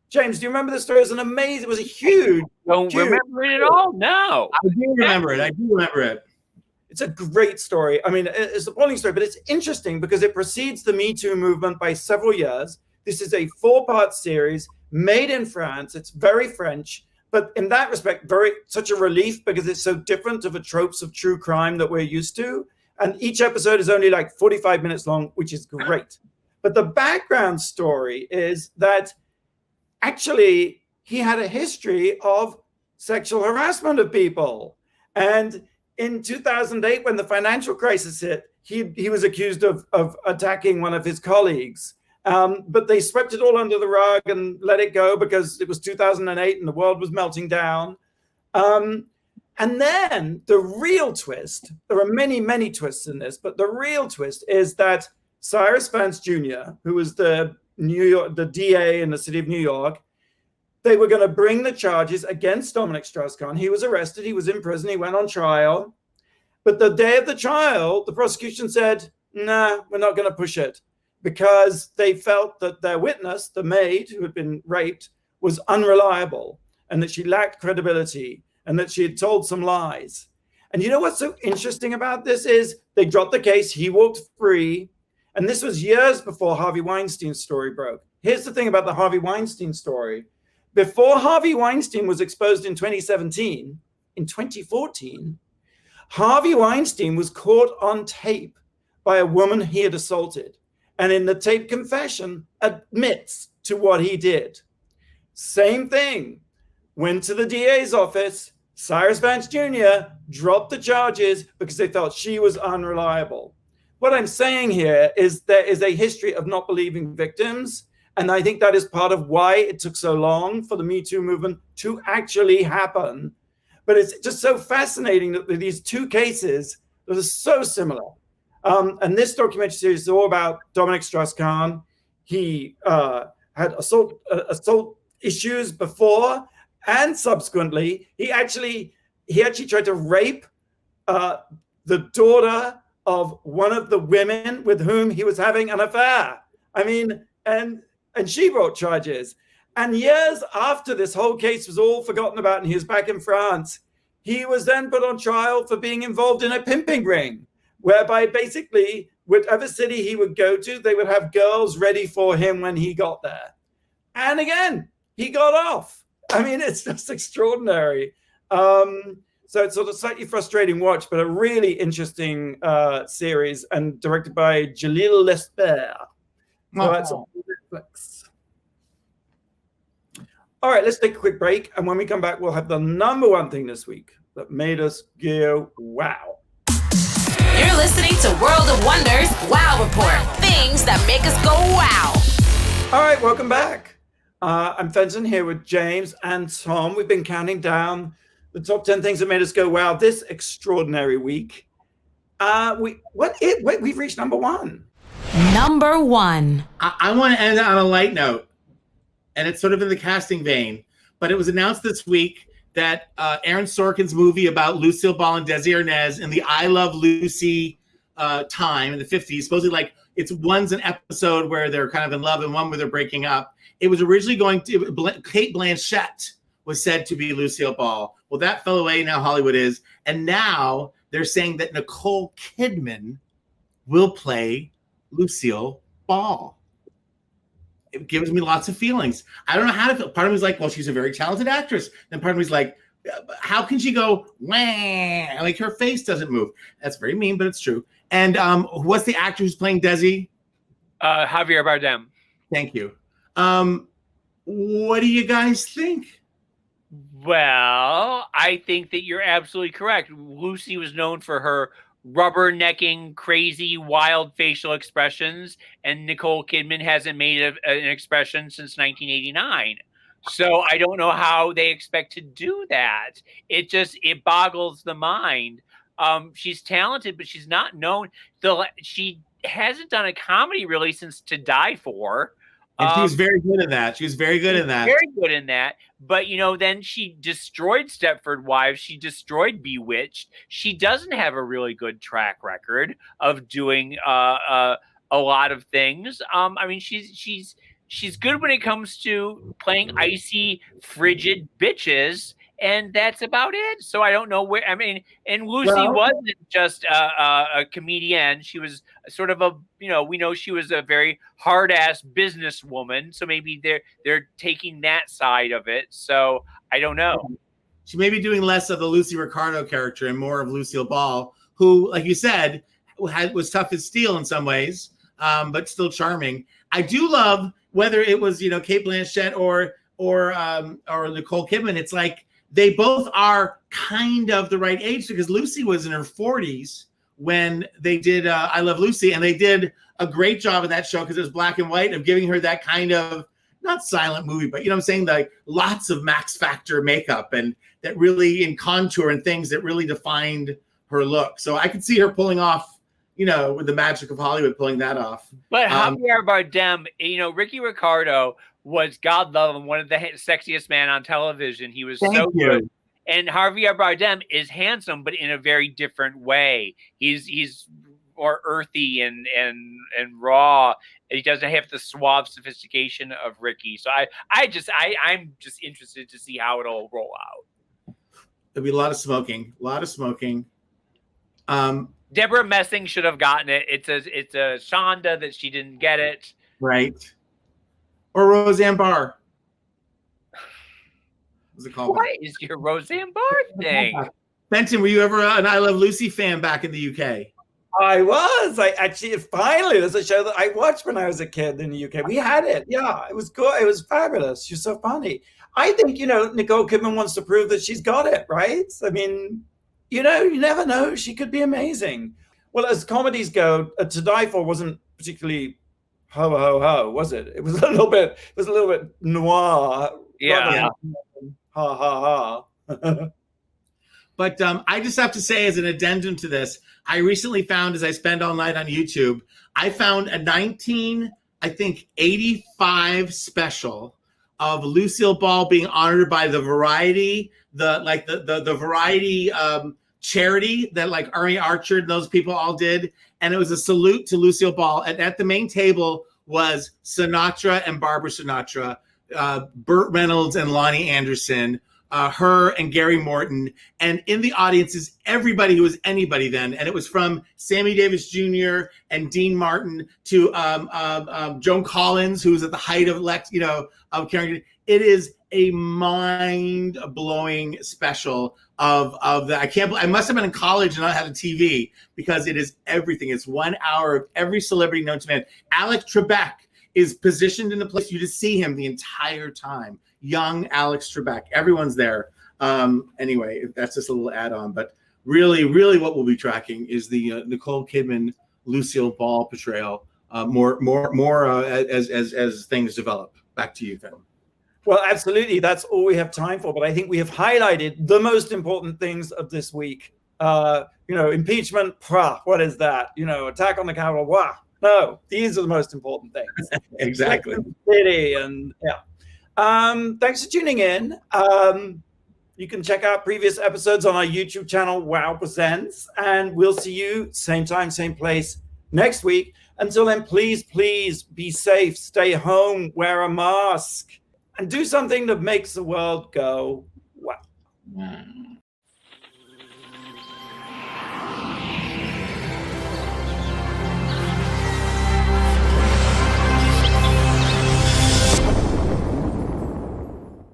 James, do you remember the story? It was a huge.
Don't remember it at all? No.
I do remember it.
It's a great story. I mean, it's a appalling story, but it's interesting because it precedes the Me Too movement by several years. This is a 4-part series made in France. It's very French, but in that respect, such a relief because it's so different to the tropes of true crime that we're used to. And each episode is only like 45 minutes long, which is great. But the background story is that actually he had a history of sexual harassment of people. And in 2008, when the financial crisis hit, he was accused of attacking one of his colleagues. But they swept it all under the rug and let it go because it was 2008 and the world was melting down. And then the real twist, there are many, many twists in this, but the real twist is that Cyrus Vance Jr., who was the DA in the city of New York, they were going to bring the charges against Dominic Strauss-Kahn. He was arrested. He was in prison. He went on trial. But the day of the trial, the prosecution said, nah, we're not going to push it because they felt that their witness, the maid who had been raped, was unreliable and that she lacked credibility and that she had told some lies. And you know what's so interesting about this is they dropped the case. He walked free. And this was years before Harvey Weinstein's story broke. Here's the thing about the Harvey Weinstein story. Before Harvey Weinstein was exposed in 2017, in 2014, Harvey Weinstein was caught on tape by a woman he had assaulted. And in the tape confession, admits to what he did. Same thing. Went to the DA's office. Cyrus Vance Jr. dropped the charges because they felt she was unreliable. What I'm saying here is there is a history of not believing victims. And I think that is part of why it took so long for the Me Too movement to actually happen. But it's just so fascinating that these two cases that are so similar. And this documentary series is all about Dominic Strauss-Kahn. He had assault issues before and subsequently. He actually tried to rape the daughter of one of the women with whom he was having an affair. I mean, and she brought charges. And years after this whole case was all forgotten about and he was back in France, he was then put on trial for being involved in a pimping ring, whereby basically whatever city he would go to, they would have girls ready for him when he got there. And again, he got off. I mean, it's just extraordinary. So it's sort of slightly frustrating watch, but a really interesting series and directed by Jalil Lesper. So that's on Netflix. All right, let's take a quick break. And when we come back, we'll have the number one thing this week that made us go, wow.
You're listening to World of Wonders Wow Report. Things that make us go wow.
All right, welcome back. I'm Fenton here with James and Tom. We've been counting down the top 10 things that made us go wow this extraordinary week. We've reached number one.
Number one.
I want to end on a light note, and it's sort of in the casting vein, but it was announced this week that Aaron Sorkin's movie about Lucille Ball and Desi Arnaz in the I Love Lucy time in the 50s, supposedly like it's one's an episode where they're kind of in love and one where they're breaking up. It was originally going to, Kate Blanchett was said to be Lucille Ball. Well, that fell away, now Hollywood is. And now they're saying that Nicole Kidman will play Lucille Ball. It gives me lots of feelings. I don't know how to feel. Part of me is like, well, she's a very talented actress. Then part of me is like, how can she go, wah? Like her face doesn't move. That's very mean, but it's true. And what's the actor who's playing Desi?
Javier Bardem.
Thank you. What do you guys think?
Well, I think that you're absolutely correct. Lucy was known for her rubbernecking, crazy, wild facial expressions, and Nicole Kidman hasn't made an expression since 1989. So I don't know how they expect to do that. It boggles the mind. She's talented, but she's not known. She hasn't done a comedy really since To Die For.
And she was very good at that. She was very good in that.
Very good in that. But, then she destroyed Stepford Wives. She destroyed Bewitched. She doesn't have a really good track record of doing a lot of things. I mean, she's good when it comes to playing icy, frigid bitches. And that's about it. So I don't know where. I mean, and Lucy wasn't just a comedian. She was sort of we know she was a very hard ass businesswoman. So maybe they're taking that side of it. So I don't know.
She may be doing less of the Lucy Ricardo character and more of Lucille Ball, who, like you said, was tough as steel in some ways, but still charming. I do love whether it was Kate Blanchett or Nicole Kidman. It's like, they both are kind of the right age because Lucy was in her 40s when they did I Love Lucy, and they did a great job of that show because it was black and white of giving her that kind of, not silent movie, but I'm saying, like lots of Max Factor makeup and that really in contour and things that really defined her look. So I could see her pulling off, with the magic of Hollywood, pulling that off.
But Javier Bardem, Ricky Ricardo was, God love him, one of the sexiest men on television. He was so good. And Javier Bardem is handsome, but in a very different way. He's more earthy and raw. He doesn't have the suave sophistication of Ricky. So I'm just interested to see how it'll roll out.
There'll be a lot of smoking.
Deborah Messing should have gotten it. It's a Shonda that she didn't get it.
Right. Or Roseanne Barr. What's it called?
What is your Roseanne Barr thing?
Benton, were you ever an I Love Lucy fan back in the UK?
I was. I actually, finally, there's a show that I watched when I was a kid in the UK. We had it. Yeah, it was good. It was fabulous. She's so funny. I think, Nicole Kidman wants to prove that she's got it, right? I mean, you never know. She could be amazing. Well, as comedies go, To Die For wasn't particularly ho, ho, ho, was it? It was a little bit noir.
Yeah.
Ha, ha, ha.
But I just have to say, as an addendum to this, I recently found, as I spend all night on YouTube, I found a 1985 special of Lucille Ball being honored by the Variety, the Variety charity that like Ari Archer and those people all did, and it was a salute to Lucille Ball. And at the main table was Sinatra and Barbara Sinatra, Burt Reynolds and Lonnie Anderson, her and Gary Morton, and in the audience is everybody who was anybody then, and it was from Sammy Davis Jr. and Dean Martin to Joan Collins, who was at the height of of Carrington. It is a mind-blowing special of the. I must have been in college and not had a TV, because it is everything. It's 1 hour of every celebrity known to man. Alex Trebek is positioned in the place you just see him the entire time. Young Alex Trebek, everyone's there. Anyway, that's just a little add-on, but really what we'll be tracking is the Nicole Kidman Lucille Ball portrayal more as things develop. Back to you, Finn.
Well, absolutely, that's all we have time for. But I think we have highlighted the most important things of this week. Impeachment, what is that? Attack on the Capitol, no, these are the most important things.
Exactly.
City and yeah. Thanks for tuning in. You can check out previous episodes on our YouTube channel, Wow Presents, and we'll see you same time, same place next week. Until then, please be safe, stay home, wear a mask, and do something that makes the world go wow.